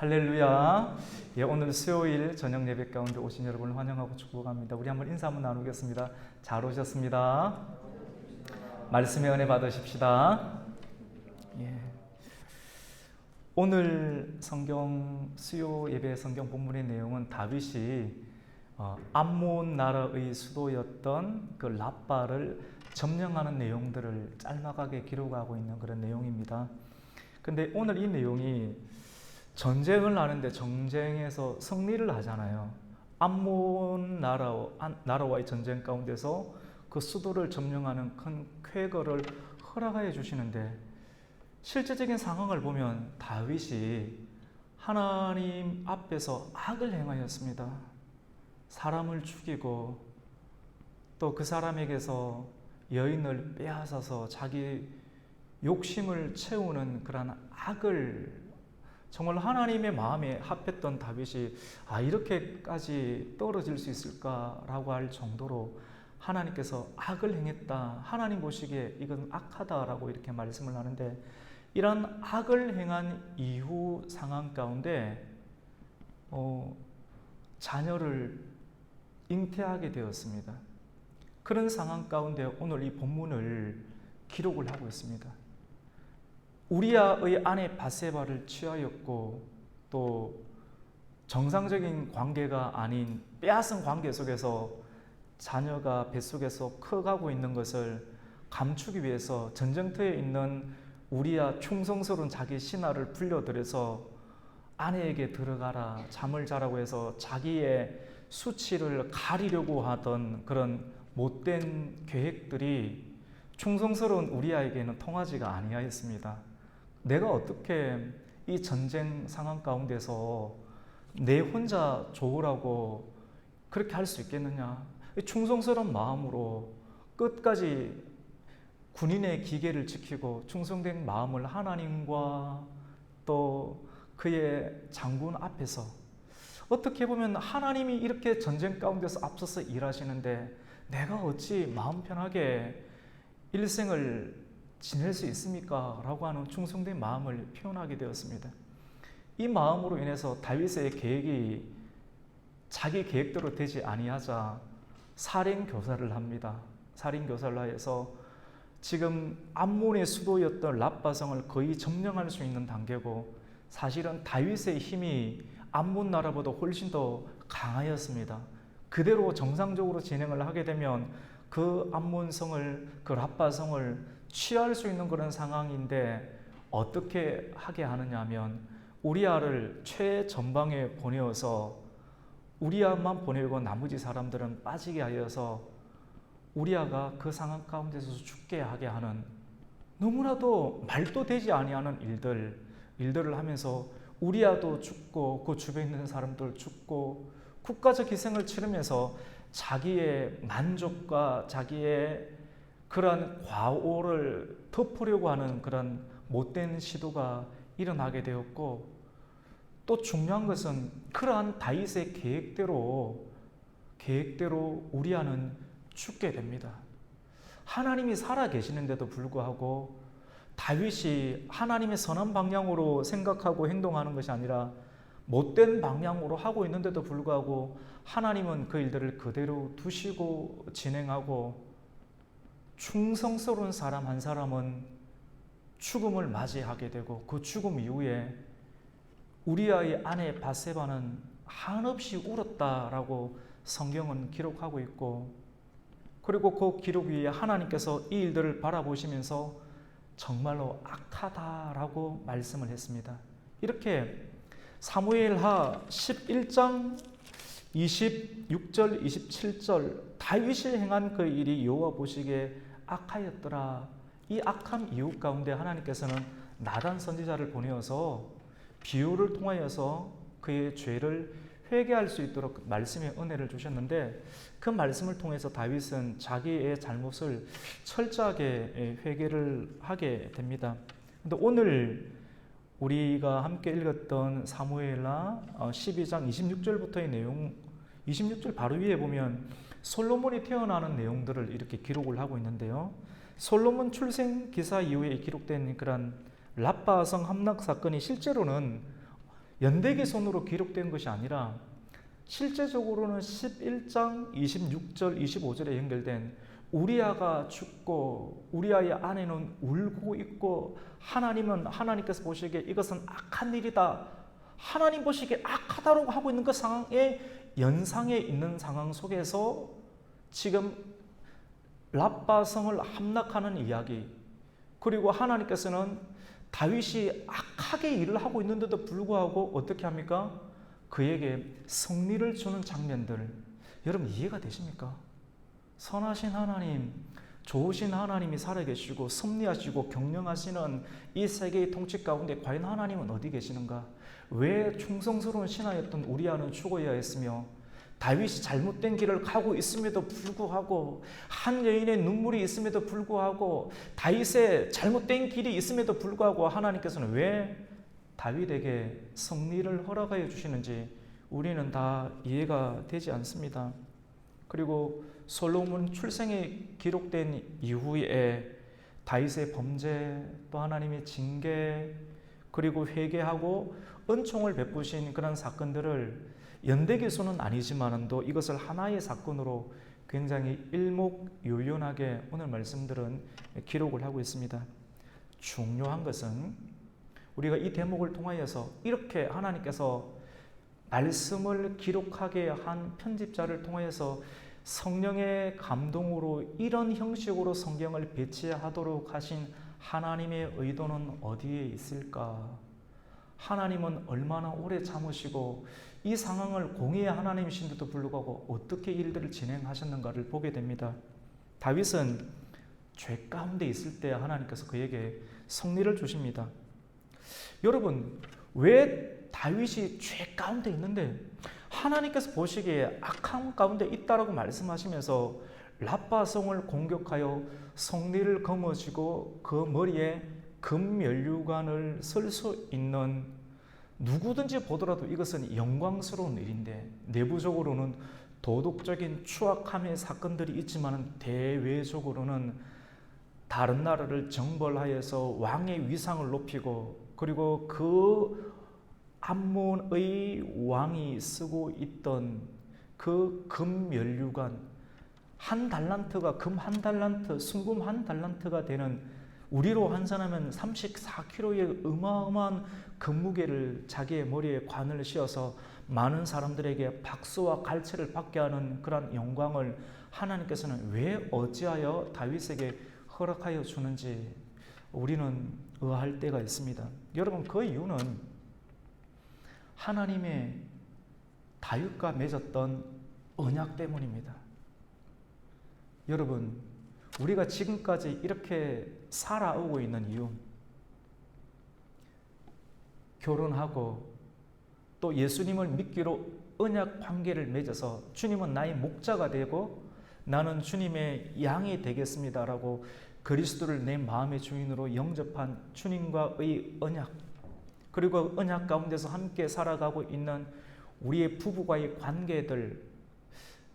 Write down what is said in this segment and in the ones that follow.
할렐루야. 예, 오늘 수요일 저녁 예배 가운데 오신 여러분을 환영하고 축복합니다. 우리 한번 인사 한번 나누겠습니다. 잘 오셨습니다. 말씀의 은혜 받으십시다. 예. 오늘 수요 예배 성경 본문의 내용은 다윗이 암몬 나라의 수도였던 그 랍바를 점령하는 내용들을 짤막하게 기록하고 있는 그런 내용입니다. 근데 오늘 이 내용이 전쟁을 하는데 전쟁에서 승리를 하잖아요. 암몬 나라와의 전쟁 가운데서 그 수도를 점령하는 큰 쾌거를 허락하여 주시는데, 실제적인 상황을 보면 다윗이 하나님 앞에서 악을 행하였습니다. 사람을 죽이고 또 그 사람에게서 여인을 빼앗아서 자기 욕심을 채우는 그런 악을, 정말 하나님의 마음에 합했던 다윗이 이렇게까지 떨어질 수 있을까라고 할 정도로 하나님께서 악을 행했다, 하나님 보시기에 이건 악하다라고 이렇게 말씀을 하는데, 이런 악을 행한 이후 상황 가운데 자녀를 잉태하게 되었습니다. 그런 상황 가운데 오늘 이 본문을 기록을 하고 있습니다. 우리아의 아내 밧세바를 취하였고, 또 정상적인 관계가 아닌 빼앗은 관계 속에서 자녀가 뱃속에서 커가고 있는 것을 감추기 위해서 전쟁터에 있는 우리아 충성스러운 자기 신하를 불러들여서 아내에게 들어가라, 잠을 자라고 해서 자기의 수치를 가리려고 하던 그런 못된 계획들이 충성스러운 우리아에게는 통하지가 아니하였습니다. 내가 어떻게 이 전쟁 상황 가운데서 내 혼자 좋으라고 그렇게 할 수 있겠느냐? 충성스러운 마음으로 끝까지 군인의 기계를 지키고 충성된 마음을 하나님과 또 그의 장군 앞에서, 어떻게 보면 하나님이 이렇게 전쟁 가운데서 앞서서 일하시는데 내가 어찌 마음 편하게 일생을 지낼 수 있습니까? 라고 하는 충성된 마음을 표현하게 되었습니다. 이 마음으로 인해서 다윗의 계획이 자기 계획대로 되지 아니하자 살인교사를 합니다. 살인교사를 하여서 지금 암몬의 수도였던 랍바성을 거의 점령할 수 있는 단계고, 사실은 다윗의 힘이 암몬 나라보다 훨씬 더 강하였습니다. 그대로 정상적으로 진행을 하게 되면 그 암몬성을, 그 랍바성을 취할 수 있는 그런 상황인데, 어떻게 하게 하느냐 하면 우리아를 최전방에 보내어서 우리아만 보내고 나머지 사람들은 빠지게 하여서 우리아가 그 상황 가운데서 죽게 하게 하는, 너무나도 말도 되지 아니하는 일들을 하면서 우리아도 죽고 그 주변에 있는 사람들 죽고 국가적 희생을 치르면서 자기의 만족과 자기의 그러한 과오를 덮으려고 하는 그런 못된 시도가 일어나게 되었고, 또 중요한 것은 그러한 다윗의 계획대로 우리아는 죽게 됩니다. 하나님이 살아 계시는데도 불구하고 다윗이 하나님의 선한 방향으로 생각하고 행동하는 것이 아니라 못된 방향으로 하고 있는데도 불구하고 하나님은 그 일들을 그대로 두시고 진행하고, 충성스러운 사람 한 사람은 죽음을 맞이하게 되고, 그 죽음 이후에 우리아의 아내 밧세바는 한없이 울었다라고 성경은 기록하고 있고, 그리고 그 기록 위에 하나님께서 이 일들을 바라보시면서 정말로 악하다라고 말씀을 했습니다. 이렇게 사무엘하 11장 26절 27절 다윗이 행한 그 일이 여호와 보시기에 악하였더라. 이 악한 이유 가운데 하나님께서는 나단 선지자를 보내어서 비유를 통하여서 그의 죄를 회개할 수 있도록 말씀의 은혜를 주셨는데, 그 말씀을 통해서 다윗은 자기의 잘못을 철저하게 회개를 하게 됩니다. 근데 오늘 우리가 함께 읽었던 사무엘하 12장 26절부터의 내용, 26절 바로 위에 보면 솔로몬이 태어나는 내용들을 이렇게 기록을 하고 있는데요. 솔로몬 출생 기사 이후에 기록된 그런 랍바성 함락 사건이 실제로는 연대기손으로 기록된 것이 아니라 실제적으로는 11장 26절 25절에 연결된 우리아가 죽고 우리아의 아내는 울고 있고 하나님은 하나님께서 보시기에 이것은 악한 일이다, 하나님 보시기에 악하다고 하고 있는 그 상황에 연상에 있는 상황 속에서 지금 랍바성을 함락하는 이야기, 그리고 하나님께서는 다윗이 악하게 일을 하고 있는데도 불구하고 어떻게 합니까? 그에게 승리를 주는 장면들, 여러분 이해가 되십니까? 선하신 하나님, 좋으신 하나님이 살아계시고 섭리하시고 경영하시는 이 세계의 통치 가운데 과연 하나님은 어디 계시는가? 왜 충성스러운 신하였던 우리아는 죽어야 했으며 다윗이 잘못된 길을 가고 있음에도 불구하고, 한 여인의 눈물이 있음에도 불구하고, 다윗의 잘못된 길이 있음에도 불구하고 하나님께서는 왜 다윗에게 승리를 허락하여 주시는지 우리는 다 이해가 되지 않습니다. 그리고 솔로몬 출생이 기록된 이후에 다윗의 범죄, 또 하나님의 징계, 그리고 회개하고 은총을 베푸신 그런 사건들을 연대기수는 아니지만도 이것을 하나의 사건으로 굉장히 일목요연하게 오늘 말씀들은 기록을 하고 있습니다. 중요한 것은 우리가 이 대목을 통하여서 이렇게 하나님께서 말씀을 기록하게 한 편집자를 통하여서 성령의 감동으로 이런 형식으로 성경을 배치하도록 하신 하나님의 의도는 어디에 있을까? 하나님은 얼마나 오래 참으시고 이 상황을 공의의 하나님이신데도 불구하고 어떻게 일들을 진행하셨는가를 보게 됩니다. 다윗은 죄 가운데 있을 때 하나님께서 그에게 승리를 주십니다. 여러분, 왜 다윗이 죄 가운데 있는데 하나님께서 보시기에 악함 가운데 있다라고 말씀하시면서 랍바성을 공격하여 승리를 거머쥐고 그 머리에 금면류관을 쓸 수 있는, 누구든지 보더라도 이것은 영광스러운 일인데 내부적으로는 도덕적인 추악함의 사건들이 있지만 대외적으로는 다른 나라를 정벌하여서 왕의 위상을 높이고, 그리고 그 암몬의 왕이 쓰고 있던 그 금면류관 한 달란트가, 금 한 달란트, 순금 한 달란트가 되는, 우리로 환산하면 34kg의 어마어마한 금무게를 자기의 머리에 관을 씌워서 많은 사람들에게 박수와 갈채를 받게 하는 그런 영광을 하나님께서는 왜 어찌하여 다윗에게 허락하여 주는지 우리는 의아할 때가 있습니다. 여러분, 그 이유는 하나님의 다윗과 맺었던 언약 때문입니다. 여러분, 우리가 지금까지 이렇게 살아오고 있는 이유, 결혼하고 또 예수님을 믿기로 언약 관계를 맺어서 주님은 나의 목자가 되고 나는 주님의 양이 되겠습니다라고 그리스도를 내 마음의 주인으로 영접한 주님과의 언약, 그리고 언약 가운데서 함께 살아가고 있는 우리의 부부와의 관계들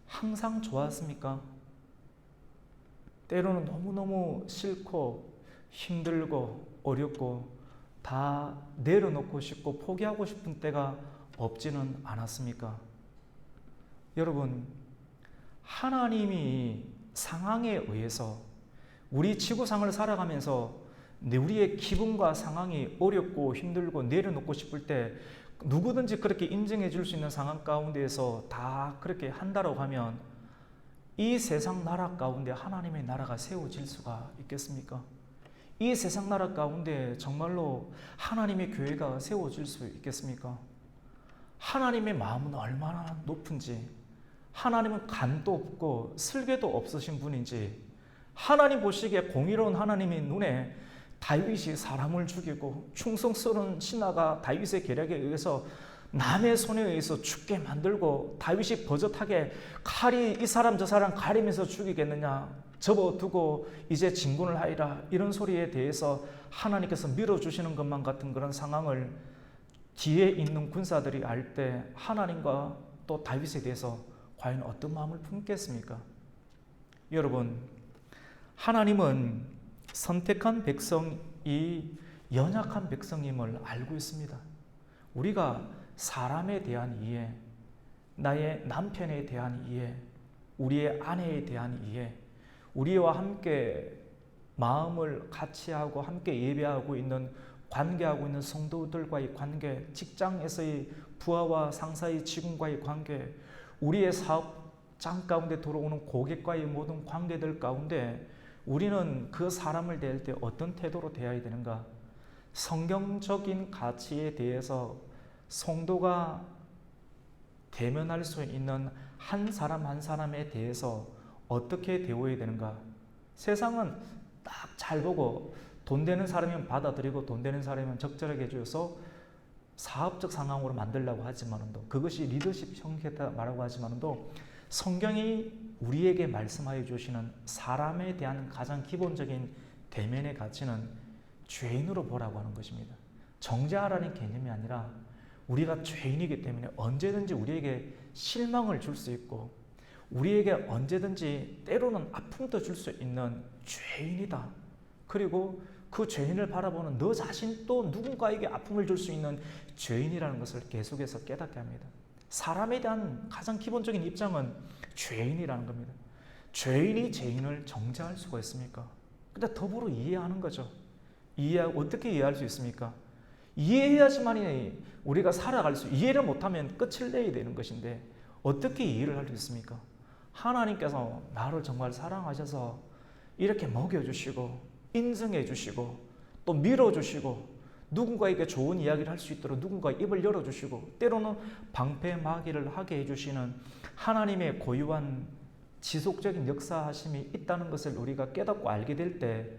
항상 좋았습니까? 때로는 너무너무 싫고 힘들고 어렵고 다 내려놓고 싶고 포기하고 싶은 때가 없지는 않았습니까? 여러분, 하나님이 상황에 의해서 우리 지구상을 살아가면서 우리의 기분과 상황이 어렵고 힘들고 내려놓고 싶을 때 누구든지 그렇게 인정해 줄 수 있는 상황 가운데에서 다 그렇게 한다고 하면 이 세상 나라 가운데 하나님의 나라가 세워질 수가 있겠습니까? 이 세상 나라 가운데 정말로 하나님의 교회가 세워질 수 있겠습니까? 하나님의 마음은 얼마나 높은지, 하나님은 간도 없고 슬개도 없으신 분인지, 하나님 보시기에 공의로운 하나님의 눈에 다윗이 사람을 죽이고 충성스러운 신하가 다윗의 계략에 의해서 남의 손에 의해서 죽게 만들고 다윗이 버젓하게 칼이 이 사람 저 사람 가리면서 죽이겠느냐, 접어두고 이제 진군을 하리라, 이런 소리에 대해서 하나님께서 밀어주시는 것만 같은 그런 상황을 뒤에 있는 군사들이 알 때 하나님과 또 다윗에 대해서 과연 어떤 마음을 품겠습니까? 여러분, 하나님은 선택한 백성이 연약한 백성임을 알고 있습니다. 우리가 사람에 대한 이해, 나의 남편에 대한 이해, 우리의 아내에 대한 이해, 우리와 함께 마음을 같이 하고 함께 예배하고 있는 관계하고 있는 성도들과의 관계, 직장에서의 부하와 상사의 직원과의 관계, 우리의 사업장 가운데 들어오는 고객과의 모든 관계들 가운데 우리는 그 사람을 대할 때 어떤 태도로 대해야 되는가? 성경적인 가치에 대해서 성도가 대면할 수 있는 한 사람 한 사람에 대해서 어떻게 대해야 되는가? 세상은 딱 잘 보고 돈 되는 사람이면 받아들이고 돈 되는 사람이면 적절하게 해줘서 사업적 상황으로 만들려고 하지만도, 그것이 리더십 형태다 말하고 하지만도, 성경이 우리에게 말씀하여 주시는 사람에 대한 가장 기본적인 대면의 가치는 죄인으로 보라고 하는 것입니다. 정죄하라는 개념이 아니라 우리가 죄인이기 때문에 언제든지 우리에게 실망을 줄 수 있고 우리에게 언제든지 때로는 아픔도 줄 수 있는 죄인이다. 그리고 그 죄인을 바라보는 너 자신도 누군가에게 아픔을 줄 수 있는 죄인이라는 것을 계속해서 깨닫게 합니다. 사람에 대한 가장 기본적인 입장은 죄인이라는 겁니다. 죄인이 죄인을 정죄할 수가 있습니까? 근데 더불어 이해하는 거죠. 어떻게 이해할 수 있습니까? 이해해야지만이 우리가 살아갈 수, 이해를 못하면 끝을 내야 되는 것인데 어떻게 이해를 할 수 있습니까? 하나님께서 나를 정말 사랑하셔서 이렇게 먹여주시고 인정해 주시고 또 밀어주시고 누군가에게 좋은 이야기를 할 수 있도록 누군가 입을 열어주시고 때로는 방패막이를 하게 해주시는 하나님의 고유한 지속적인 역사하심이 있다는 것을 우리가 깨닫고 알게 될 때,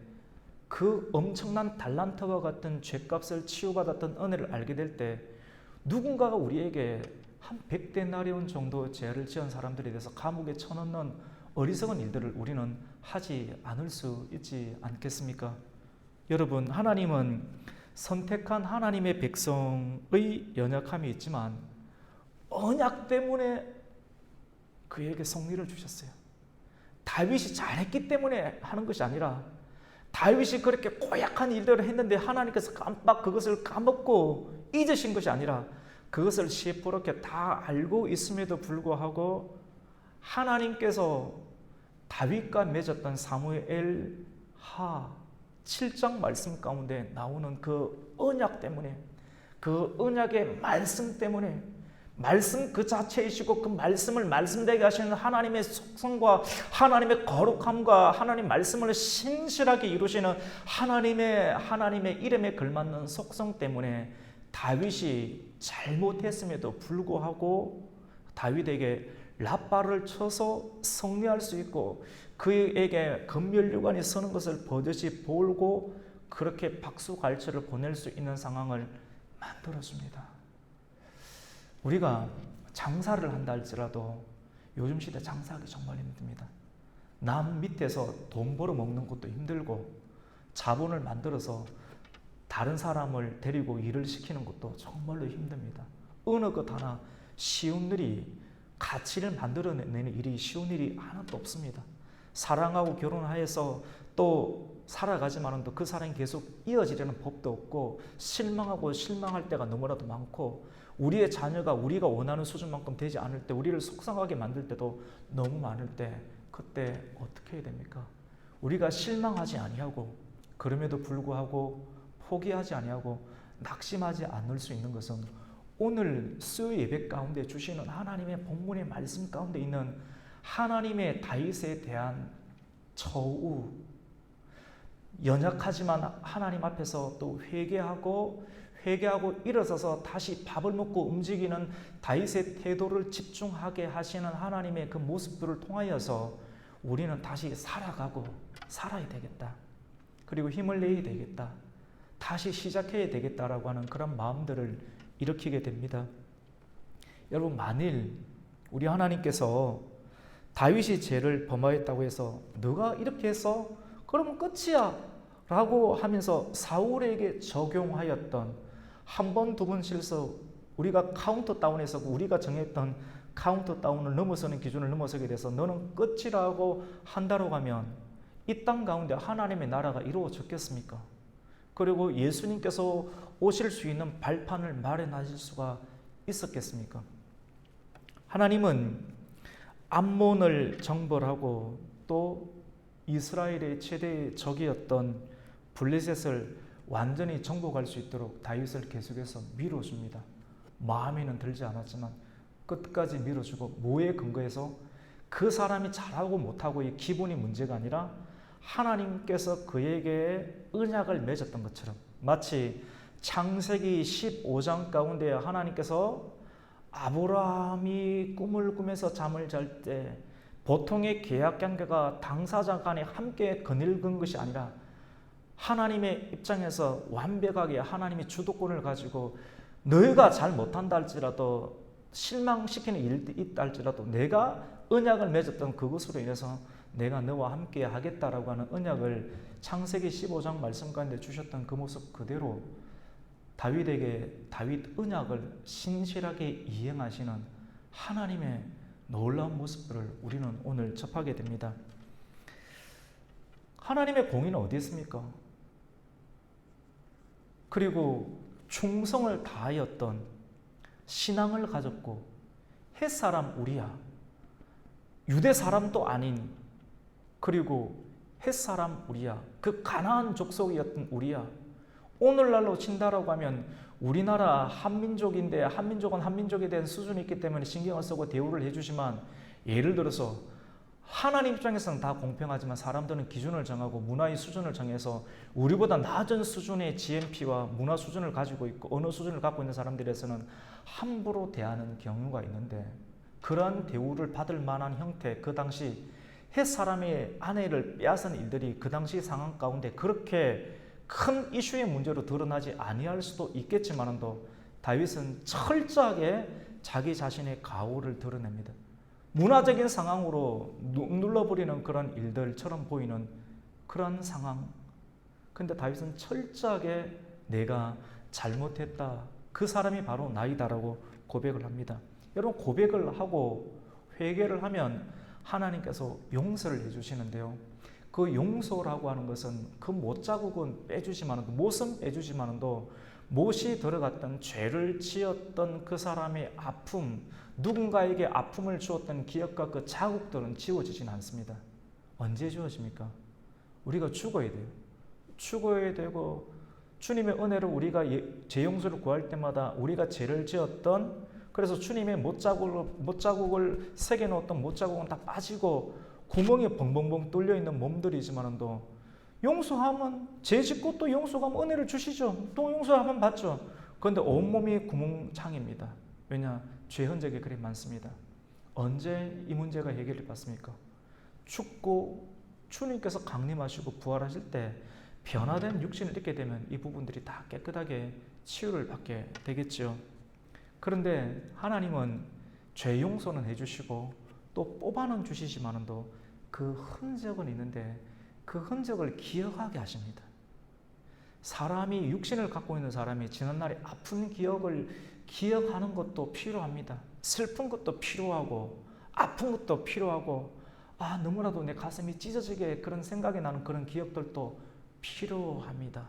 그 엄청난 달란트와 같은 죗값을 치유받았던 은혜를 알게 될 때 누군가가 우리에게 한 100데나리온 정도 죄를 지은 사람들에 대해서 감옥에 쳐넣는 어리석은 일들을 우리는 하지 않을 수 있지 않겠습니까? 여러분, 하나님은 선택한 하나님의 백성의 연약함이 있지만 언약 때문에 그에게 승리를 주셨어요. 다윗이 잘했기 때문에 하는 것이 아니라 다윗이 그렇게 고약한 일들을 했는데 하나님께서 깜빡 그것을 까먹고 잊으신 것이 아니라 그것을 시퍼렇게 다 알고 있음에도 불구하고 하나님께서 다윗과 맺었던 사무엘하 7장 말씀 가운데 나오는 그 언약 때문에, 그 언약의 말씀 때문에, 말씀 그 자체이시고 그 말씀을 말씀되게 하시는 하나님의 속성과 하나님의 거룩함과 하나님 말씀을 신실하게 이루시는 하나님의 이름에 걸맞는 속성 때문에 다윗이 잘못했음에도 불구하고 다윗에게 라빠를 쳐서 승리할 수 있고 그에게 검멸류관이 서는 것을 버젓이 보고 그렇게 박수갈채를 보낼 수 있는 상황을 만들어줍니다. 우리가 장사를 한다 할지라도 요즘 시대 장사하기 정말 힘듭니다. 남 밑에서 돈 벌어 먹는 것도 힘들고 자본을 만들어서 다른 사람을 데리고 일을 시키는 것도 정말로 힘듭니다. 어느 것 하나 쉬운 일이, 가치를 만들어내는 일이 쉬운 일이 하나도 없습니다. 사랑하고 결혼하여서 또 살아가지만 또 그 사랑이 계속 이어지려는 법도 없고 실망하고 실망할 때가 너무나도 많고 우리의 자녀가 우리가 원하는 수준만큼 되지 않을 때 우리를 속상하게 만들 때도 너무 많을 때 그때 어떻게 해야 됩니까? 우리가 실망하지 아니하고 그럼에도 불구하고 포기하지 아니하고 낙심하지 않을 수 있는 것은 오늘 수요 예배 가운데 주시는 하나님의 본문의 말씀 가운데 있는 하나님의 다윗에 대한 처우, 연약하지만 하나님 앞에서 또 회개하고 일어서서 다시 밥을 먹고 움직이는 다윗의 태도를 집중하게 하시는 하나님의 그 모습들을 통하여서 우리는 다시 살아가고 살아야 되겠다. 그리고 힘을 내야 되겠다. 다시 시작해야 되겠다라고 하는 그런 마음들을 일으키게 됩니다. 여러분, 만일 우리 하나님께서 다윗이 죄를 범하였다고 해서 너가 이렇게 해서 그러면 끝이야 라고 하면서 사울에게 적용하였던 한 번, 두 번 실수, 우리가 카운트다운에서 우리가 정했던 카운트다운을 넘어서는 기준을 넘어서게 돼서 너는 끝이라고 한다고 하면 이 땅 가운데 하나님의 나라가 이루어졌겠습니까? 그리고 예수님께서 오실 수 있는 발판을 마련하실 수가 있었겠습니까? 하나님은 암몬을 정벌하고 또 이스라엘의 최대의 적이었던 블레셋을 완전히 정복할 수 있도록 다윗을 계속해서 밀어줍니다. 마음에는 들지 않았지만 끝까지 밀어주고, 뭐에 근거해서? 그 사람이 잘하고 못하고의 기본이 문제가 아니라 하나님께서 그에게 언약을 맺었던 것처럼, 마치 창세기 15장 가운데 하나님께서 아브라함이 꿈을 꾸면서 잠을 잘 때 보통의 계약 관계가 당사자 간에 함께 거닐은 것이 아니라 하나님의 입장에서 완벽하게 하나님이 주도권을 가지고 너희가 잘 못한다 할지라도, 실망시키는 일이 있다 할지라도 내가 언약을 맺었던 그것으로 인해서 내가 너와 함께 하겠다라고 하는 언약을 창세기 15장 말씀 가운데 주셨던 그 모습 그대로 다윗에게 다윗 언약을 신실하게 이행하시는 하나님의 놀라운 모습들을 우리는 오늘 접하게 됩니다. 하나님의 공의는 어디 있습니까? 그리고 충성을 다하였던, 신앙을 가졌고 헷사람 우리야, 유대 사람도 아닌, 그리고 헷사람 우리야, 그 가나안 족속이었던 우리야, 오늘날로 친다라고 하면 우리나라 한민족인데 한민족은 한민족에 대한 수준이 있기 때문에 신경을 쓰고 대우를 해주지만, 예를 들어서 하나님 입장에서는 다 공평하지만 사람들은 기준을 정하고 문화의 수준을 정해서 우리보다 낮은 수준의 GNP와 문화 수준을 가지고 있고 언어 수준을 갖고 있는 사람들에서는 함부로 대하는 경우가 있는데, 그러한 대우를 받을 만한 형태, 그 당시 햇사람의 아내를 빼앗은 일들이 그 당시 상황 가운데 그렇게 큰 이슈의 문제로 드러나지 아니할 수도 있겠지만도 다윗은 철저하게 자기 자신의 가오를 드러냅니다. 문화적인 상황으로 눌러버리는 그런 일들처럼 보이는 그런 상황. 근데 다윗은 철저하게 내가 잘못했다, 그 사람이 바로 나이다라고 고백을 합니다. 여러분, 고백을 하고 회개를 하면 하나님께서 용서를 해주시는데요, 그 용서라고 하는 것은 그 못자국은 빼주지만도, 못은 빼주지만도 못이 들어갔던, 죄를 지었던 그 사람의 아픔, 누군가에게 아픔을 주었던 기억과 그 자국들은 지워지진 않습니다. 언제 지워집니까? 우리가 죽어야 돼요. 죽어야 되고, 주님의 은혜로 우리가 죄 용서를 구할 때마다 우리가 죄를 지었던, 그래서 주님의 못자국을 새겨놓았던 못자국은 다 빠지고 구멍이 벙벙벙 뚫려 있는 몸들이지만도 용서하면, 죄 짓고 또 용서하면 은혜를 주시죠. 또 용서하면 받죠. 그런데 온몸이 구멍창입니다. 왜냐? 죄 흔적이 그리 많습니다. 언제 이 문제가 해결이 받습니까? 죽고 주님께서 강림하시고 부활하실 때 변화된 육신을 입게 되면 이 부분들이 다 깨끗하게 치유를 받게 되겠죠. 그런데 하나님은 죄 용서는 해주시고 또 뽑아는 주시지만도 그 흔적은 있는데 그 흔적을 기억하게 하십니다. 사람이, 육신을 갖고 있는 사람이 지난날의 아픈 기억을 기억하는 것도 필요합니다. 슬픈 것도 필요하고 아픈 것도 필요하고, 너무나도 내 가슴이 찢어지게 그런 생각이 나는 그런 기억들도 필요합니다.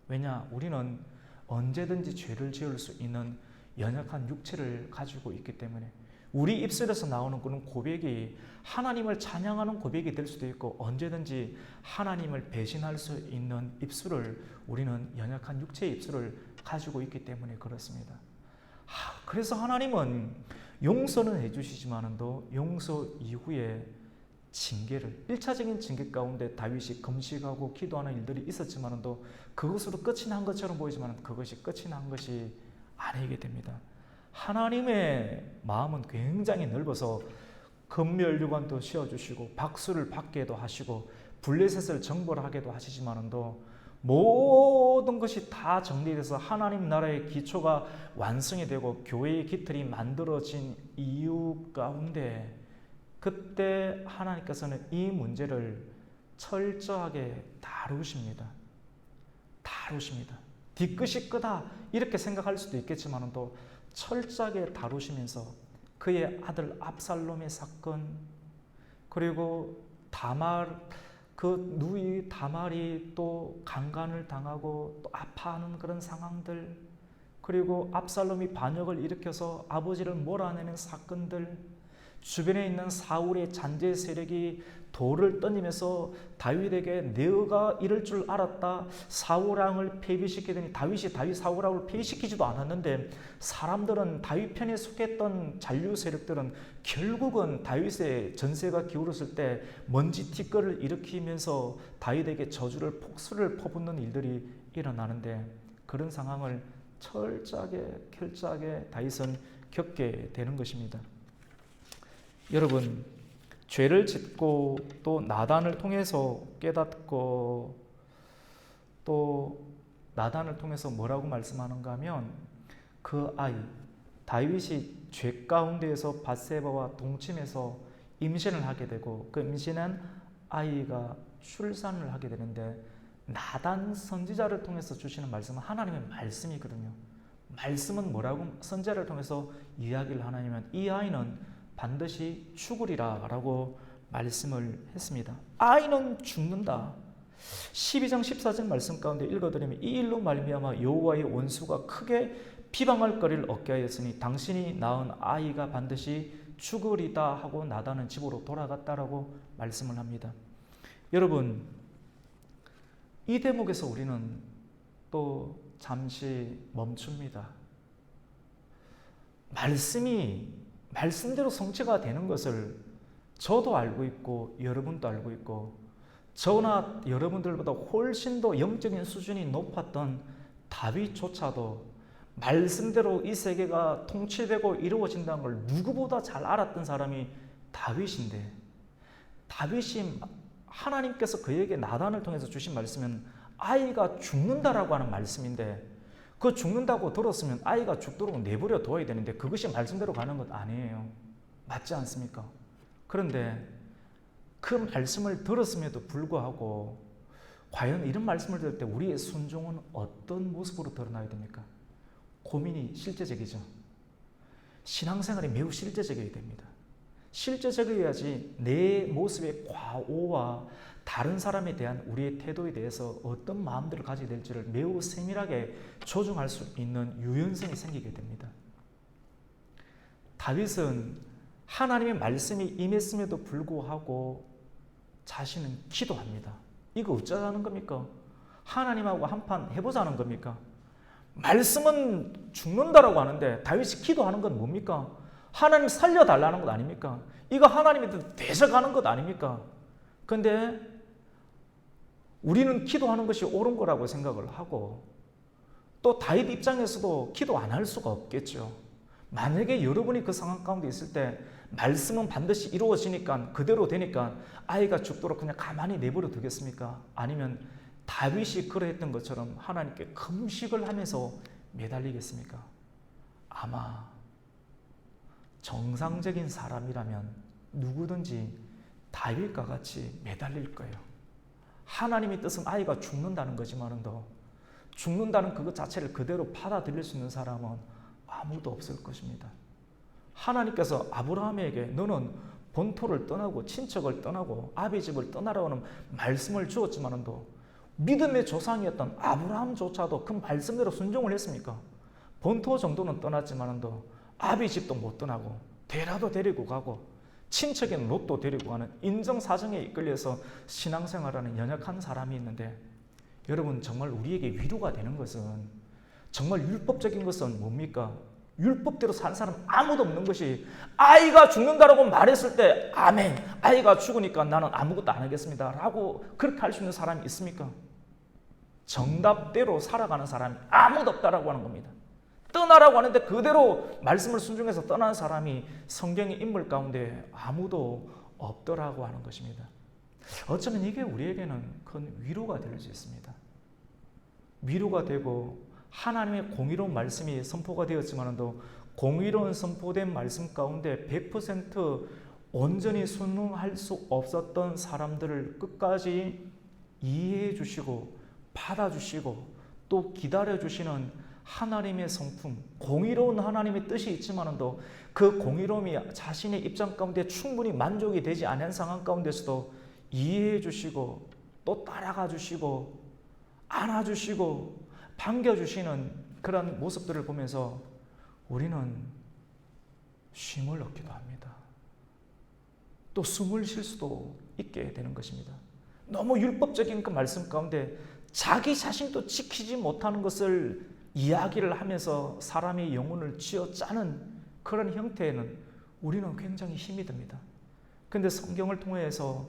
왜냐? 우리는 언제든지 죄를 지을 수 있는 연약한 육체를 가지고 있기 때문에 우리 입술에서 나오는 그런 고백이 하나님을 찬양하는 고백이 될 수도 있고, 언제든지 하나님을 배신할 수 있는 입술을, 우리는 연약한 육체의 입술을 가지고 있기 때문에 그렇습니다. 그래서 하나님은 용서는 해주시지만도 용서 이후에 징계를, 1차적인 징계 가운데 다윗이 금식하고 기도하는 일들이 있었지만도 그것으로 끝이 난 것처럼 보이지만 그것이 끝이 난 것이 아니게 됩니다. 하나님의 마음은 굉장히 넓어서 금멸류관도 씌워주시고 박수를 받게도 하시고 블레셋을 정벌하게도 하시지만도 모든 것이 다 정리돼서 하나님 나라의 기초가 완성이 되고 교회의 깃털이 만들어진 이유 가운데 그때 하나님께서는 이 문제를 철저하게 다루십니다. 뒤끝이 끄다 이렇게 생각할 수도 있겠지만도 철저하게 다루시면서 그의 아들 압살롬의 사건, 그리고 다말 그 누이 다말이 또 강간을 당하고 또 아파하는 그런 상황들, 그리고 압살롬이 반역을 일으켜서 아버지를 몰아내는 사건들, 주변에 있는 사울의 잔재 세력이 돌을 던지면서 다윗에게 너가 이럴 줄 알았다, 사울 왕을 폐위시키더니 다윗이 사울 왕을 폐위시키지도 않았는데 사람들은 다윗 편에 속했던 잔류 세력들은 결국은 다윗의 전세가 기울었을 때 먼지 티끌을 일으키면서 다윗에게 저주를 폭수를 퍼붓는 일들이 일어나는데, 그런 상황을 철저하게 다윗은 겪게 되는 것입니다. 여러분, 죄를 짓고 또 나단을 통해서 깨닫고 또 나단을 통해서 뭐라고 말씀하는가 하면, 그 아이 다윗이 죄 가운데에서 밧세바와 동침해서 임신을 하게 되고 그 임신한 아이가 출산을 하게 되는데, 나단 선지자를 통해서 주시는 말씀은 하나님의 말씀이거든요. 말씀은 뭐라고 선지자를 통해서 이야기를 하냐면 이 아이는 반드시 죽으리라 라고 말씀을 했습니다. 아이는 죽는다. 12장 14절 말씀 가운데 읽어드리면, 이 일로 말미암아 여호와의 원수가 크게 비방할 거리를 얻게 하였으니 당신이 낳은 아이가 반드시 죽으리다 하고 나단은 집으로 돌아갔다라고 말씀을 합니다. 여러분, 이 대목에서 우리는 또 잠시 멈춥니다. 말씀대로 성취가 되는 것을 저도 알고 있고 여러분도 알고 있고, 저나 여러분들보다 훨씬 더 영적인 수준이 높았던 다윗조차도 말씀대로 이 세계가 통치되고 이루어진다는 걸 누구보다 잘 알았던 사람이 다윗인데, 다윗이 하나님께서 그에게 나단을 통해서 주신 말씀은 아이가 죽는다라고 하는 말씀인데, 그 죽는다고 들었으면 아이가 죽도록 내버려 둬야 되는데 그것이 말씀대로 가는 것 아니에요. 맞지 않습니까? 그런데 그 말씀을 들었음에도 불구하고 과연 이런 말씀을 들을 때 우리의 순종은 어떤 모습으로 드러나야 됩니까? 고민이 실제적이죠. 신앙생활이 매우 실제적이어야 됩니다. 실제적이어야지 내 모습의 과오와 다른 사람에 대한 우리의 태도에 대해서 어떤 마음들을 가지게 될지를 매우 세밀하게 조정할 수 있는 유연성이 생기게 됩니다. 다윗은 하나님의 말씀이 임했음에도 불구하고 자신은 기도합니다. 이거 어쩌자는 겁니까? 하나님하고 한판 해보자는 겁니까? 말씀은 죽는다라고 하는데 다윗이 기도하는 건 뭡니까? 하나님 살려달라는 것 아닙니까? 이거 하나님의 뜻 되셔가는 것 아닙니까? 그런데 우리는 기도하는 것이 옳은 거라고 생각을 하고, 또 다윗 입장에서도 기도 안 할 수가 없겠죠. 만약에 여러분이 그 상황 가운데 있을 때 말씀은 반드시 이루어지니까 그대로 되니까 아이가 죽도록 그냥 가만히 내버려 두겠습니까? 아니면 다윗이 그러했던 것처럼 하나님께 금식을 하면서 매달리겠습니까? 아마 정상적인 사람이라면 누구든지 다윗과 같이 매달릴 거예요. 하나님의 뜻은 아이가 죽는다는 거지만 죽는다는 그것 자체를 그대로 받아들일 수 있는 사람은 아무도 없을 것입니다. 하나님께서 아브라함에게 너는 본토를 떠나고 친척을 떠나고 아비 집을 떠나라는 말씀을 주었지만도 믿음의 조상이었던 아브라함조차도 그 말씀대로 순종을 했습니까? 본토 정도는 떠났지만도 아비 집도 못 떠나고 데라도 데리고 가고 친척인 롯도 데리고 가는 인정사정에 이끌려서 신앙생활하는 연약한 사람이 있는데, 여러분 정말 우리에게 위로가 되는 것은, 정말 율법적인 것은 뭡니까? 율법대로 산 사람 아무도 없는 것이, 아이가 죽는다라고 말했을 때 아멘, 아이가 죽으니까 나는 아무것도 안 하겠습니다 라고 그렇게 할 수 있는 사람이 있습니까? 정답대로 살아가는 사람이 아무도 없다라고 하는 겁니다. 떠나라고 하는데 그대로 말씀을 순종해서 떠난 사람이 성경의 인물 가운데 아무도 없더라고 하는 것입니다. 어쩌면 이게 우리에게는 큰 위로가 될 수 있습니다. 위로가 되고 하나님의 공의로운 말씀이 선포가 되었지만도 공의로운 선포된 말씀 가운데 100% 온전히 순응할 수 없었던 사람들을 끝까지 이해해 주시고 받아주시고 또 기다려 주시는 하나님의 성품, 공의로운 하나님의 뜻이 있지만도 그 공의로움이 자신의 입장 가운데 충분히 만족이 되지 않은 상황 가운데서도 이해해 주시고 또 따라가 주시고 안아 주시고 반겨 주시는 그런 모습들을 보면서 우리는 쉼을 얻기도 합니다. 또 숨을 쉴 수도 있게 되는 것입니다. 너무 율법적인 그 말씀 가운데 자기 자신도 지키지 못하는 것을 이야기를 하면서 사람의 영혼을 쥐어짜는 그런 형태에는 우리는 굉장히 힘이 듭니다. 그런데 성경을 통해서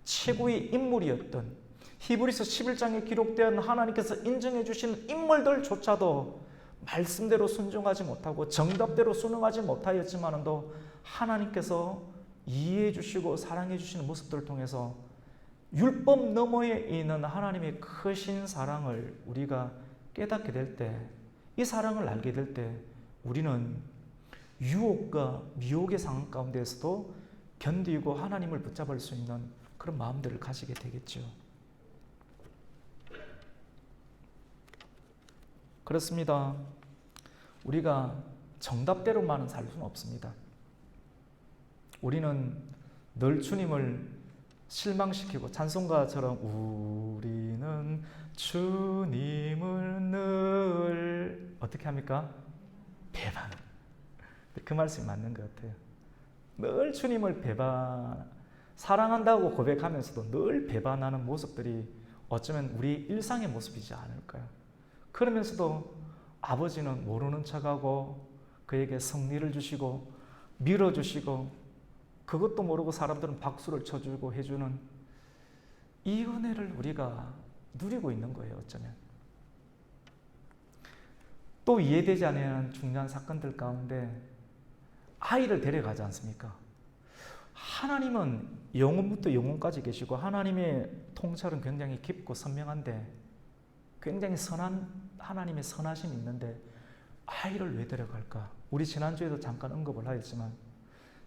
최고의 인물이었던 히브리서 11장에 기록된 하나님께서 인정해 주신 인물들조차도 말씀대로 순종하지 못하고 정답대로 순응하지 못하였지만도 하나님께서 이해해 주시고 사랑해 주시는 모습들을 통해서 율법 너머에 있는 하나님의 크신 사랑을 우리가 깨닫게 될 때, 이 사랑을 알게 될 때 우리는 유혹과 미혹의 상황 가운데서도 견디고 하나님을 붙잡을 수 있는 그런 마음들을 가지게 되겠죠. 그렇습니다. 우리가 정답대로만은 살 수는 없습니다. 우리는 늘 주님을 실망시키고 찬송가처럼 우리는 주님을 늘 어떻게 합니까? 배반. 그 말씀이 맞는 것 같아요. 늘 주님을 사랑한다고 고백하면서도 늘 배반하는 모습들이 어쩌면 우리 일상의 모습이지 않을까요? 그러면서도 아버지는 모르는 척하고 그에게 승리를 주시고 밀어주시고 그것도 모르고 사람들은 박수를 쳐주고 해주는 이 은혜를 우리가 누리고 있는 거예요. 어쩌면 또 이해되지 않는 중요한 사건들 가운데 아이를 데려가지 않습니까? 하나님은 영혼부터 영혼까지 계시고 하나님의 통찰은 굉장히 깊고 선명한데 굉장히 선한 하나님의 선하심이 있는데 아이를 왜 데려갈까? 우리 지난주에도 잠깐 언급을 하였지만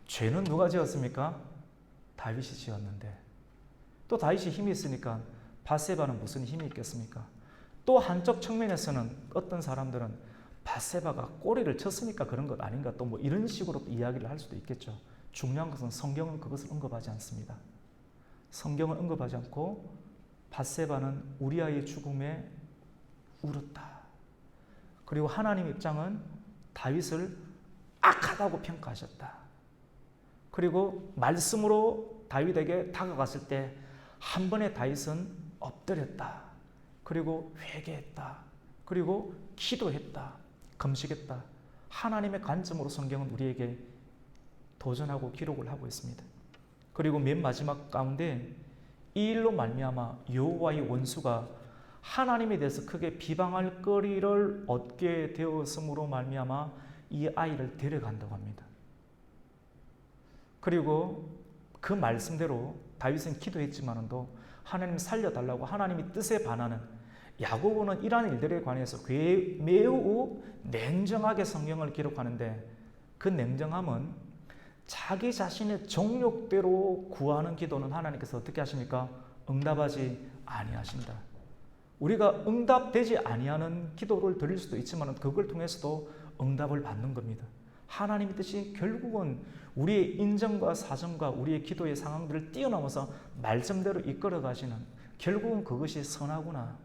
죄는 누가 지었습니까? 다윗이 지었는데 또 다윗이 힘이 있으니까 밧세바는 무슨 힘이 있겠습니까? 또 한쪽 측면에서는 어떤 사람들은 밧세바가 꼬리를 쳤으니까 그런 것 아닌가 또 뭐 이런 식으로 이야기를 할 수도 있겠죠. 중요한 것은 성경은 그것을 언급하지 않습니다. 성경은 언급하지 않고 밧세바는 우리아의 죽음에 울었다. 그리고 하나님 입장은 다윗을 악하다고 평가하셨다. 그리고 말씀으로 다윗에게 다가갔을 때 한 번에 다윗은 엎드렸다. 그리고 회개했다. 그리고 기도했다. 금식했다. 하나님의 관점으로 성경은 우리에게 도전하고 기록을 하고 있습니다. 그리고 맨 마지막 가운데 이 일로 말미암아 여호와의 원수가 하나님에 대해서 크게 비방할 거리를 얻게 되었으므로 말미암아 이 아이를 데려간다고 합니다. 그리고 그 말씀대로 다윗은 기도했지만도 하나님 살려달라고 하나님의 뜻에 반하는 야고보는 이러한 일들에 관해서 매우 냉정하게 성경을 기록하는데 그 냉정함은 자기 자신의 정욕대로 구하는 기도는 하나님께서 어떻게 하십니까? 응답하지 아니하신다. 우리가 응답되지 아니하는 기도를 드릴 수도 있지만 그걸 통해서도 응답을 받는 겁니다. 하나님의 뜻이 결국은 우리의 인정과 사정과 우리의 기도의 상황들을 뛰어넘어서 말씀대로 이끌어 가시는 결국은 그것이 선하구나.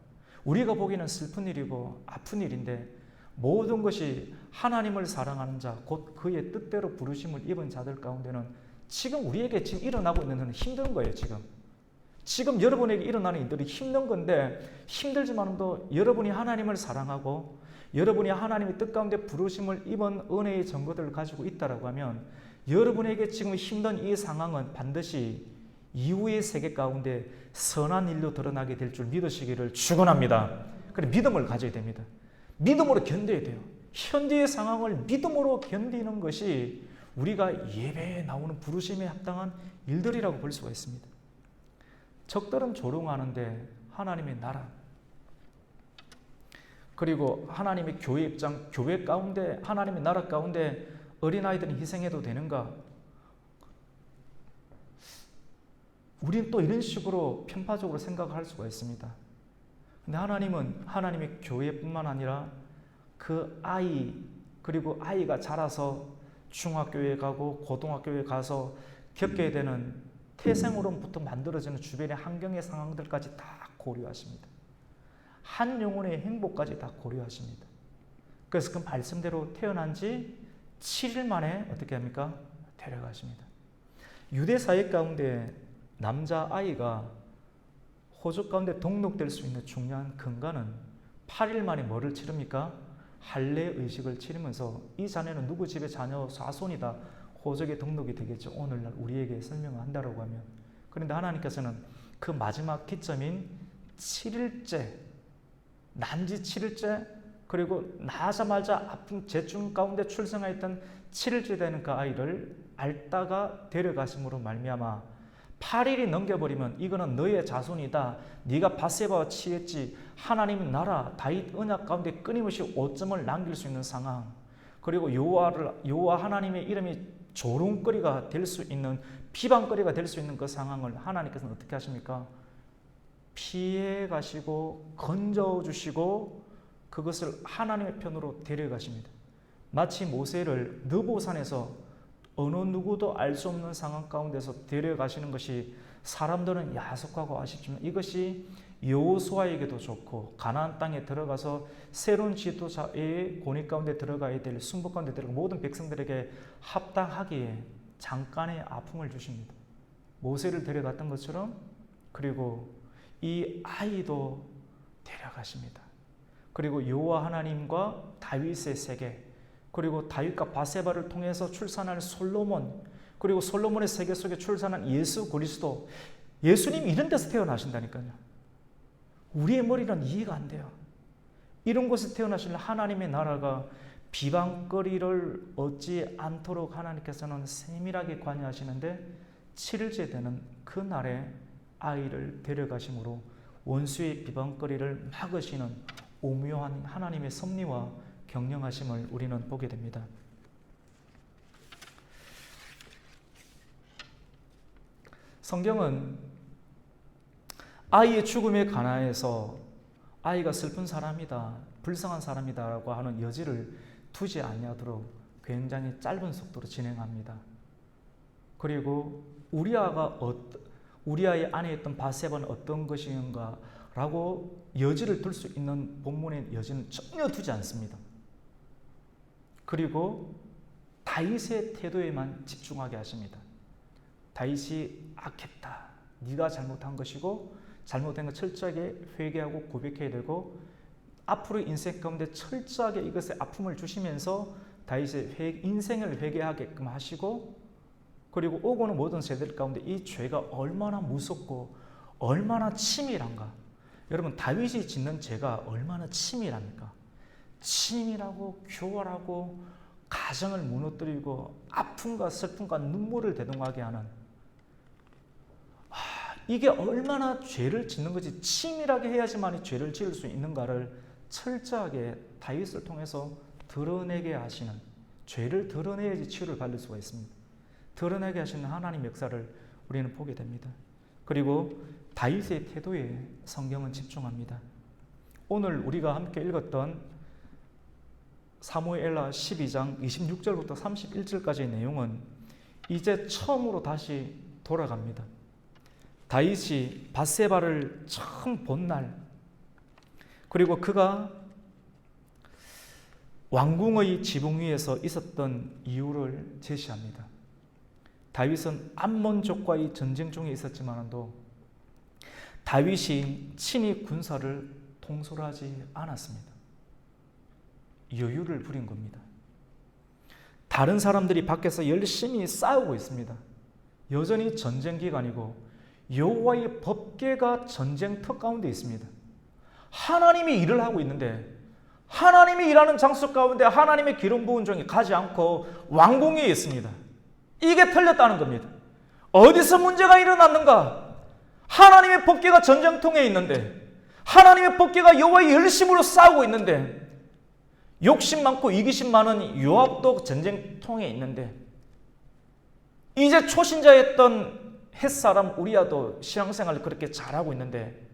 우리가 보기에는 슬픈 일이고 아픈 일인데 모든 것이 하나님을 사랑하는 자, 곧 그의 뜻대로 부르심을 입은 자들 가운데는 지금 우리에게 지금 일어나고 있는 것은 힘든 거예요. 지금 여러분에게 일어나는 일들이 힘든 건데 힘들지만도 여러분이 하나님을 사랑하고 여러분이 하나님의 뜻 가운데 부르심을 입은 은혜의 증거들을 가지고 있다라고 하면 여러분에게 지금 힘든 이 상황은 반드시 이후의 세계 가운데 선한 일로 드러나게 될 줄 믿으시기를 축원합니다. 그래 믿음을 가져야 됩니다. 믿음으로 견뎌야 돼요. 현재의 상황을 믿음으로 견디는 것이 우리가 예배에 나오는 부르심에 합당한 일들이라고 볼 수가 있습니다. 적들은 조롱하는데 하나님의 나라 그리고 하나님의 교회 입장, 교회 가운데 하나님의 나라 가운데 어린아이들은 희생해도 되는가? 우리는 또 이런 식으로 편파적으로 생각을 할 수가 있습니다. 근데 하나님은 하나님의 교회뿐만 아니라 그 아이 그리고 아이가 자라서 중학교에 가고 고등학교에 가서 겪게 되는 태생으로부터 만들어지는 주변의 환경의 상황들까지 다 고려하십니다. 한 영혼의 행복까지 다 고려하십니다. 그래서 그 말씀대로 태어난 지 7일 만에 어떻게 합니까? 데려가십니다. 유대 사회 가운데 남자아이가 호족 가운데 등록될 수 있는 중요한 근간은 8일 만에 뭐를 치릅니까? 할례 의식을 치르면서 이 자네는 누구 집의 자녀 자손이다. 호족에 등록이 되겠죠. 오늘날 우리에게 설명을 한다고 하면. 그런데 하나님께서는 그 마지막 기점인 7일째, 난지 7일째, 그리고 나자마자 아픈 재충 가운데 출생하였던 7일째 되는 그 아이를 앓다가 데려가심으로 말미암아 8일이 넘겨버리면 이거는 너의 자손이다. 네가 밧세바와 취했지. 하나님 나라 다윗 언약 가운데 끊임없이 오점을 남길 수 있는 상황. 그리고 여호와 하나님의 이름이 조롱거리가 될 수 있는, 비방거리가 될 수 있는 그 상황을 하나님께서는 어떻게 하십니까? 피해 가시고 건져 주시고 그것을 하나님의 편으로 데려가십니다. 마치 모세를 느보산에서 어느 누구도 알 수 없는 상황 가운데서 데려가시는 것이 사람들은 야속하고 아쉽지만 이것이 여호수아에게도 좋고 가나안 땅에 들어가서 새로운 지도자의 권위 가운데 들어가야 될 승부 가운데 들어가 모든 백성들에게 합당하기에 잠깐의 아픔을 주십니다. 모세를 데려갔던 것처럼 그리고 이 아이도 데려가십니다. 그리고 여호와 하나님과 다윗의 세계, 그리고 다윗과 밧세바를 통해서 출산할 솔로몬, 그리고 솔로몬의 세계 속에 출산한 예수 그리스도, 예수님 이런 데서 태어나신다니까요. 우리의 머리는 이해가 안 돼요. 이런 곳에 태어나신 하나님의 나라가 비방거리를 얻지 않도록 하나님께서는 세밀하게 관여하시는데 7일째 되는 그 날에 아이를 데려가심으로 원수의 비방거리를 막으시는 오묘한 하나님의 섭리와 경영하심을 우리는 보게 됩니다. 성경은 아이의 죽음에 관하여서 아이가 슬픈 사람이다, 불쌍한 사람이다라고 하는 여지를 두지 아니하도록 굉장히 짧은 속도로 진행합니다. 그리고 우리아의 안에 있던 밧세바는 어떤 것인가라고 여지를 둘 수 있는 본문의 여지는 전혀 두지 않습니다. 그리고 다윗의 태도에만 집중하게 하십니다. 다윗이 악했다, 네가 잘못한 것이고 잘못된 것 철저하게 회개하고 고백해야 되고 앞으로 인생 가운데 철저하게 이것에 아픔을 주시면서 다윗의 인생을 회개하게끔 하시고 그리고 오고는 모든 세대들 가운데 이 죄가 얼마나 무섭고 얼마나 치밀한가. 여러분 다윗이 짓는 죄가 얼마나 치밀합니까? 치밀하고 교활하고 가정을 무너뜨리고 아픔과 슬픔과 눈물을 대동하게 하는 이게 얼마나 죄를 짓는 거지 치밀하게 해야지만 죄를 지을 수 있는가를 철저하게 다윗을 통해서 드러내게 하시는 죄를 드러내야지 치유를 받을 수가 있습니다. 드러내게 하시는 하나님의 역사를 우리는 보게 됩니다. 그리고 다윗의 태도에 성경은 집중합니다. 오늘 우리가 함께 읽었던 사무엘하 12장 26절부터 31절까지의 내용은 이제 처음으로 다시 돌아갑니다. 다윗이 밧세바를 처음 본 날, 그리고 그가 왕궁의 지붕 위에서 있었던 이유를 제시합니다. 다윗은 암몬족과의 전쟁 중에 있었지만도 다윗이 친히 군사를 통솔하지 않았습니다. 여유를 부린 겁니다. 다른 사람들이 밖에서 열심히 싸우고 있습니다. 여전히 전쟁 기간이고 여호와의 법궤가 전쟁터 가운데 있습니다. 하나님이 일을 하고 있는데 하나님이 일하는 장소 가운데 하나님의 기름 부은 종이 가지 않고 왕궁에 있습니다. 이게 틀렸다는 겁니다. 어디서 문제가 일어났는가? 하나님의 법궤가 전쟁통에 있는데 하나님의 법궤가 여호와의 열심으로 싸우고 있는데 욕심 많고 이기심 많은 요압도 전쟁통에 있는데 이제 초신자였던 햇사람 우리아도 신앙생활을 그렇게 잘하고 있는데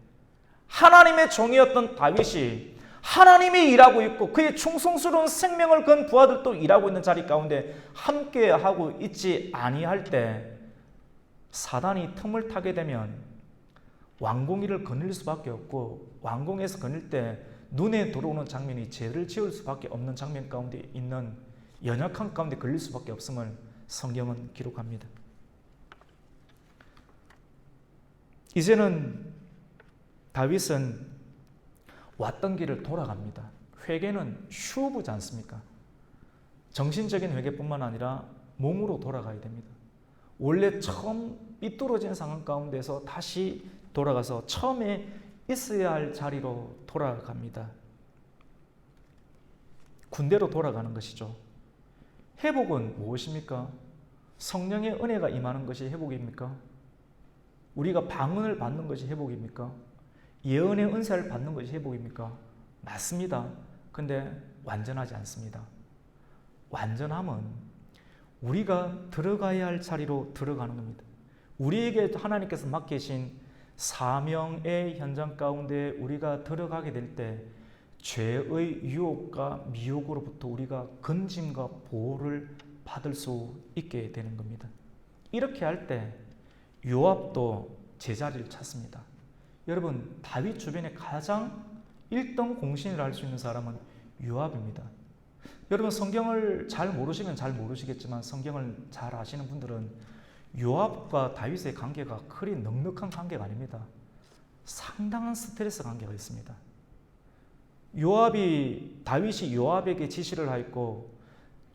하나님의 종이었던 다윗이 하나님이 일하고 있고 그의 충성스러운 생명을 건 부하들도 일하고 있는 자리 가운데 함께하고 있지 아니할 때 사단이 틈을 타게 되면 왕궁위를 거닐 수밖에 없고, 왕궁에서 거닐 때 눈에 들어오는 장면이 죄를 지을 수밖에 없는 장면 가운데 있는 연약한 가운데 걸릴 수밖에 없음을 성경은 기록합니다. 이제는 다윗은 왔던 길을 돌아갑니다. 회개는 휴브지 않습니까? 정신적인 회개뿐만 아니라 몸으로 돌아가야 됩니다. 원래 처음 삐뚤어진 상황 가운데서 다시 돌아가서 처음에 있어야 할 자리로 돌아갑니다. 군대로 돌아가는 것이죠. 회복은 무엇입니까? 성령의 은혜가 임하는 것이 회복입니까? 우리가 방언을 받는 것이 회복입니까? 예언의 은사를 받는 것이 회복입니까? 맞습니다. 근데 완전하지 않습니다. 완전함은 우리가 들어가야 할 자리로 들어가는 겁니다. 우리에게 하나님께서 맡기신 사명의 현장 가운데 우리가 들어가게 될 때 죄의 유혹과 미혹으로부터 우리가 건짐과 보호를 받을 수 있게 되는 겁니다. 이렇게 할 때 요압도 제자리를 찾습니다. 여러분, 다윗 주변에 가장 1등 공신이라 할 수 있는 사람은 요압입니다. 여러분, 성경을 잘 모르시면 잘 모르시겠지만 성경을 잘 아시는 분들은 요압과 다윗의 관계가 그리 넉넉한 관계가 아닙니다. 상당한 스트레스 관계가 있습니다. 다윗이 요압에게 지시를 하였고,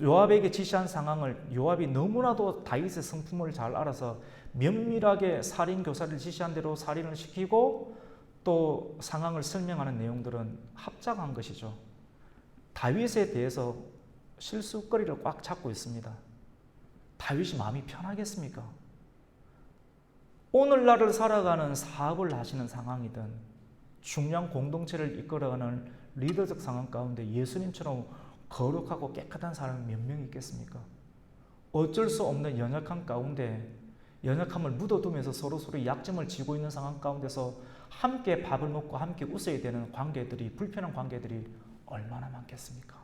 요압에게 지시한 상황을 요압이 너무나도 다윗의 성품을 잘 알아서 면밀하게 살인 교사를 지시한 대로 살인을 시키고 또 상황을 설명하는 내용들은 합작한 것이죠. 다윗에 대해서 실수거리를 꽉 잡고 있습니다. 다윗이 마음이 편하겠습니까? 오늘날을 살아가는 사업을 하시는 상황이든 중요한 공동체를 이끌어가는 리더적 상황 가운데 예수님처럼 거룩하고 깨끗한 사람이 몇 명 있겠습니까? 어쩔 수 없는 연약함 가운데 연약함을 묻어두면서 서로 약점을 지고 있는 상황 가운데서 함께 밥을 먹고 함께 웃어야 되는 관계들이, 불편한 관계들이 얼마나 많겠습니까?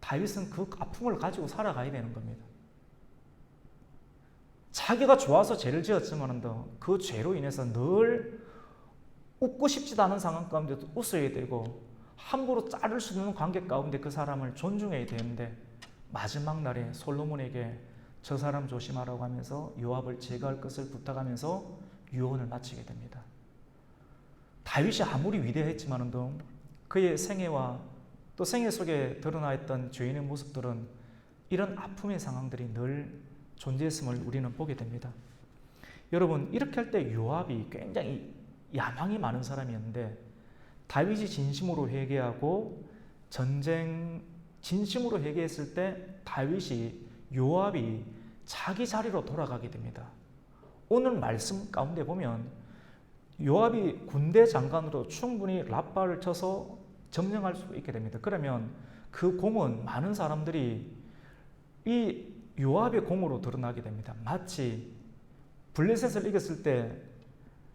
다윗은 그 아픔을 가지고 살아가야 되는 겁니다. 자기가 좋아서 죄를 지었지만 그 죄로 인해서 늘 웃고 싶지도 않은 상황 가운데도 웃어야 되고 함부로 자를 수 없는 관계 가운데 그 사람을 존중해야 되는데 마지막 날에 솔로몬에게 저 사람 조심하라고 하면서 요압을 제거할 것을 부탁하면서 유언을 마치게 됩니다. 다윗이 아무리 위대했지만도 그의 생애와 또 생애 속에 드러나 있던 죄인의 모습들은 이런 아픔의 상황들이 늘 존재했음을 우리는 보게 됩니다. 여러분, 이렇게 할 때 요압이 굉장히 야망이 많은 사람이었는데 다윗이 진심으로 회개하고 진심으로 회개했을 때 요압이 자기 자리로 돌아가게 됩니다. 오늘 말씀 가운데 보면 요압이 군대 장관으로 충분히 랍바를 쳐서 점령할 수 있게 됩니다. 그러면 그 공은 많은 사람들이 이 요압의 공으로 드러나게 됩니다. 마치 블레셋을 이겼을 때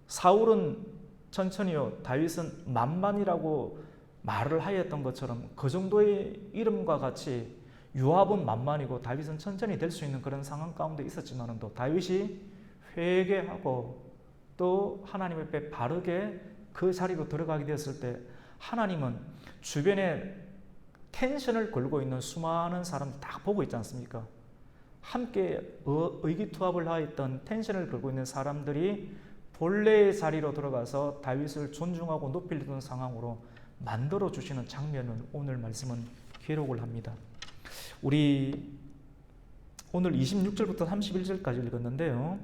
사울은 천천히요, 다윗은 만만이라고 말을 하였던 것처럼 그 정도의 이름과 같이 요압은 만만이고 다윗은 천천히 될 수 있는 그런 상황 가운데 있었지만도 다윗이 회개하고 또 하나님 앞에 바르게 그 자리로 들어가게 되었을 때 하나님은 주변에 텐션을 걸고 있는 수많은 사람들 다 보고 있지 않습니까? 함께 의기투합을 하였던 텐션을 걸고 있는 사람들이 본래의 자리로 들어가서 다윗을 존중하고 높이려는 상황으로 만들어 주시는 장면을 오늘 말씀은 기록을 합니다. 우리 오늘 26절부터 31절까지 읽었는데요.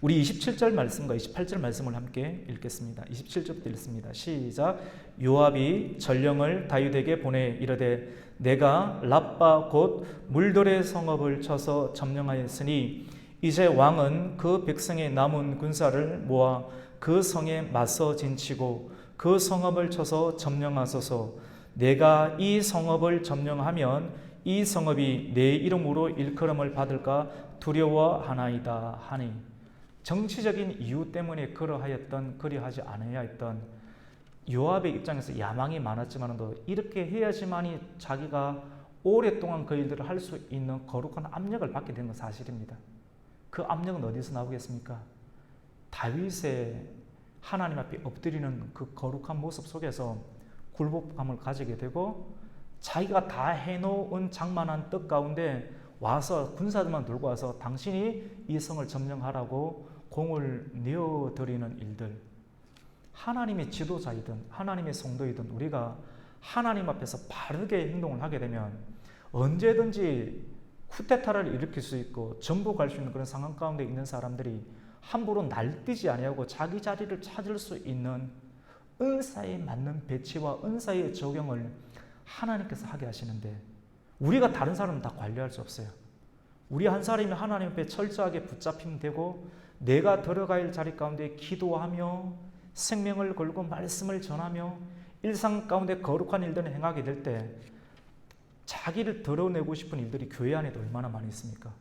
우리 27절 말씀과 28절 말씀을 함께 읽겠습니다. 27절부터 읽습니다. 시작. 요압이 전령을 다윗에게 보내 이르되 내가 랍바 곧 물돌의 성읍을 쳐서 점령하였으니 이제 왕은 그 백성의 남은 군사를 모아 그 성에 맞서 진치고 그 성읍을 쳐서 점령하소서. 내가 이 성읍을 점령하면 이 성읍이 내 이름으로 일컬음을 받을까 두려워하나이다 하니, 정치적인 이유 때문에 그리하지 않아야 했던 요압의 입장에서 야망이 많았지만도 이렇게 해야지만이 자기가 오랫동안 그 일들을 할 수 있는 거룩한 압력을 받게 되는 건 사실입니다. 그 압력은 어디서 나오겠습니까? 다윗의 하나님 앞에 엎드리는 그 거룩한 모습 속에서 굴복감을 가지게 되고, 자기가 다 해놓은 장만한 떡 가운데 와서 군사들만 들고 와서 당신이 이 성을 점령하라고 공을 내어드리는 일들, 하나님의 지도자이든 하나님의 성도이든 우리가 하나님 앞에서 바르게 행동을 하게 되면 언제든지 쿠데타를 일으킬 수 있고 전복할 수 있는 그런 상황 가운데 있는 사람들이 함부로 날뛰지 아니하고 자기 자리를 찾을 수 있는 은사에 맞는 배치와 은사의 적용을 하나님께서 하게 하시는데, 우리가 다른 사람은 다 관리할 수 없어요. 우리 한 사람이 하나님 앞에 철저하게 붙잡히면 되고, 내가 들어갈 자리 가운데 기도하며 생명을 걸고 말씀을 전하며 일상 가운데 거룩한 일들을 행하게 될 때 자기를 드러내고 싶은 일들이 교회 안에도 얼마나 많이 있습니까?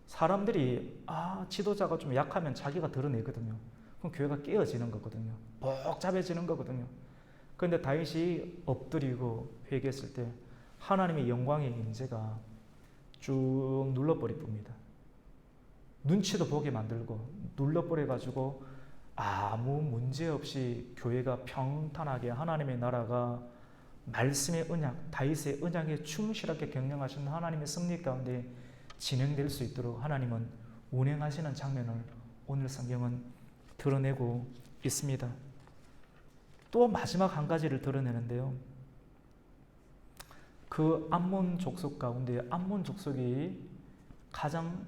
사람들이 지도자가 좀 약하면 자기가 드러내거든요. 그럼 교회가 깨어지는 거거든요. 복잡해지는 거거든요. 그런데 다윗이 엎드리고 회개했을 때 하나님의 영광의 임재가 쭉 눌러버릴 뿐입니다. 눈치도 보게 만들고 눌러버려가지고 아무 문제 없이 교회가 평탄하게 하나님의 나라가 말씀의 언약, 다윗의 언약에 충실하게 경영하시는 하나님의 섭리 가운데 진행될 수 있도록 하나님은 운행하시는 장면을 오늘 성경은 드러내고 있습니다. 또 마지막 한 가지를 드러내는데요. 그 암몬 족속 가운데 암몬 족속이 가장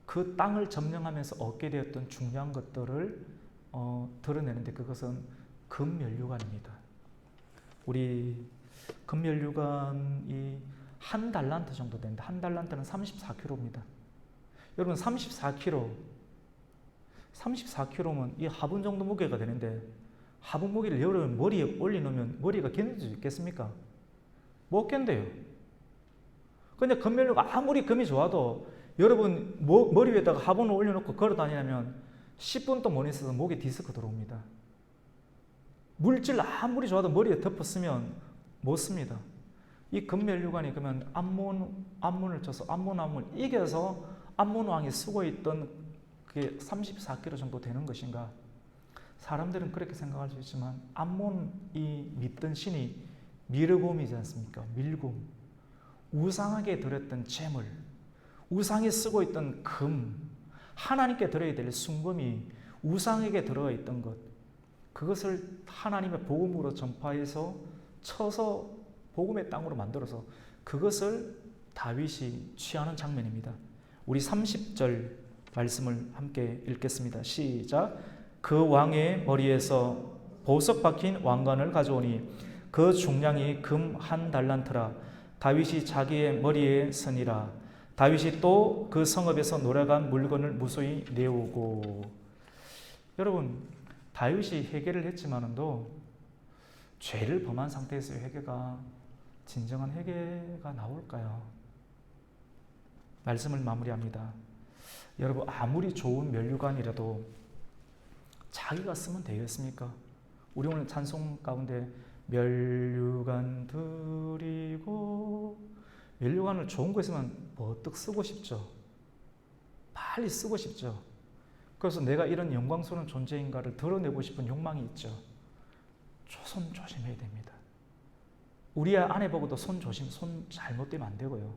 그 땅을 점령하면서 얻게 되었던 중요한 것들을 드러내는데, 그것은 금면류관입니다. 우리 금면류관이 한 달란트 정도 됩니다. 한 달란트는 34kg입니다. 여러분 34kg면 이 화분 정도 무게가 되는데, 화분 무게를 여러분 머리에 올려놓으면 머리가 견딜 수 있겠습니까? 못 견뎌요. 근데 금면류가 아무리 금이 좋아도 여러분 머리 위에다가 화분을 올려놓고 걸어 다니면 10분도 못 있어서 목에 디스크 들어옵니다. 물질 아무리 좋아도 머리에 덮었으면 못 씁니다. 이 금면류관이 그러면 암몬을 쳐서 암몬왕을 이겨서 암몬왕이 쓰고 있던 그게 34kg 정도 되는 것인가? 사람들은 그렇게 생각할 수 있지만 암몬이 믿던 신이 미르곰이지 않습니까? 밀곰. 우상에게 드렸던 재물, 우상이 쓰고 있던 금, 하나님께 드려야 될 순금이 우상에게 들어가 있던 것, 그것을 하나님의 복음으로 전파해서 쳐서 복음의 땅으로 만들어서 그것을 다윗이 취하는 장면입니다. 우리 30절 말씀을 함께 읽겠습니다. 시작. 그 왕의 머리에서 보석 박힌 왕관을 가져오니 그 중량이 금 한 달란트라. 다윗이 자기의 머리에 서니라. 다윗이 또 그 성읍에서 노래간 물건을 무수히 내오고. 여러분, 다윗이 회개를 했지만도 죄를 범한 상태에서 회개가 진정한 회개가 나올까요? 말씀을 마무리합니다. 여러분, 아무리 좋은 면류관이라도 자기가 쓰면 되겠습니까? 우리 오늘 찬송 가운데 면류관 드리고, 면류관을 좋은 거 있으면 버뜩 쓰고 싶죠. 빨리 쓰고 싶죠. 그래서 내가 이런 영광스러운 존재인가를 드러내고 싶은 욕망이 있죠. 손 조심해야 됩니다. 우리 아내 보고도 손 잘못되면 안 되고요.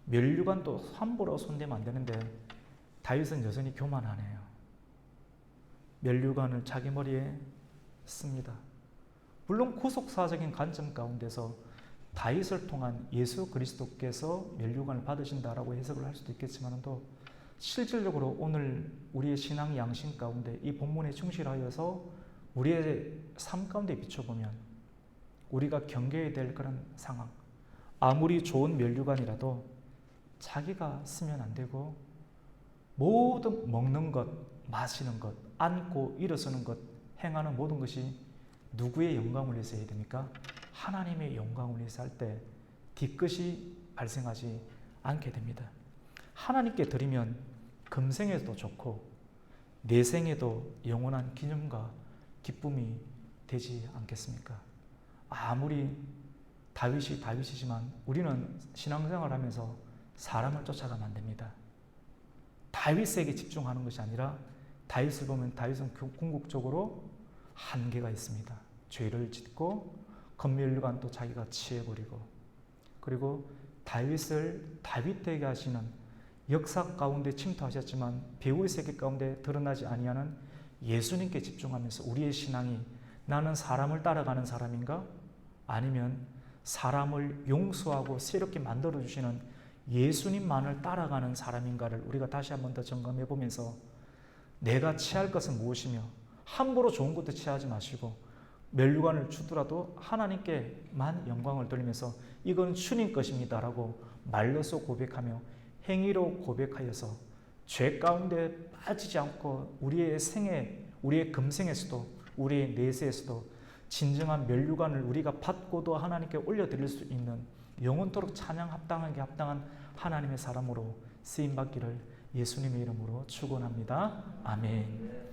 면류관도 함부로 손대면 안 되는데 다윗은 여전히 교만하네요. 면류관을 자기 머리에 씁니다. 물론 구속사적인 관점 가운데서 다윗을 통한 예수 그리스도께서 면류관을 받으신다라고 해석을 할 수도 있겠지만도, 실질적으로 오늘 우리의 신앙 양심 가운데 이 본문에 충실하여서 우리의 삶 가운데 비춰보면 우리가 경계해야 될 그런 상황, 아무리 좋은 면류관이라도 자기가 쓰면 안 되고, 모든 먹는 것, 마시는 것, 앉고 일어서는 것, 행하는 모든 것이 누구의 영광을 위해서 해야 됩니까? 하나님의 영광을 위해서 할 때 뒤끝이 발생하지 않게 됩니다. 하나님께 드리면 금생에도 좋고 내생에도 영원한 기념과 기쁨이 되지 않겠습니까? 아무리 다윗이지만 우리는 신앙생활을 하면서 사람을 쫓아가면 안 됩니다. 다윗에게 집중하는 것이 아니라 다윗을 보면 다윗은 궁극적으로 한계가 있습니다. 죄를 짓고 검멸관도 자기가 취해버리고 그리고 다윗을 다윗 되게 하시는 역사 가운데 침투하셨지만 배후의 세계 가운데 드러나지 아니하는 예수님께 집중하면서 우리의 신앙이 나는 사람을 따라가는 사람인가? 아니면 사람을 용서하고 새롭게 만들어주시는 예수님만을 따라가는 사람인가를 우리가 다시 한 번 더 점검해 보면서 내가 취할 것은 무엇이며 함부로 좋은 것도 취하지 마시고 면류관을 주더라도 하나님께만 영광을 돌리면서 이건 주님 것입니다 라고 말로써 고백하며 행위로 고백하여서 죄 가운데 빠지지 않고 우리의 생애, 우리의 금생에서도 우리의 내세에서도 진정한 면류관을 우리가 받고도 하나님께 올려드릴 수 있는 영원토록 찬양 합당한 하나님의 사람으로 쓰임받기를 예수님의 이름으로 축원합니다. 아멘.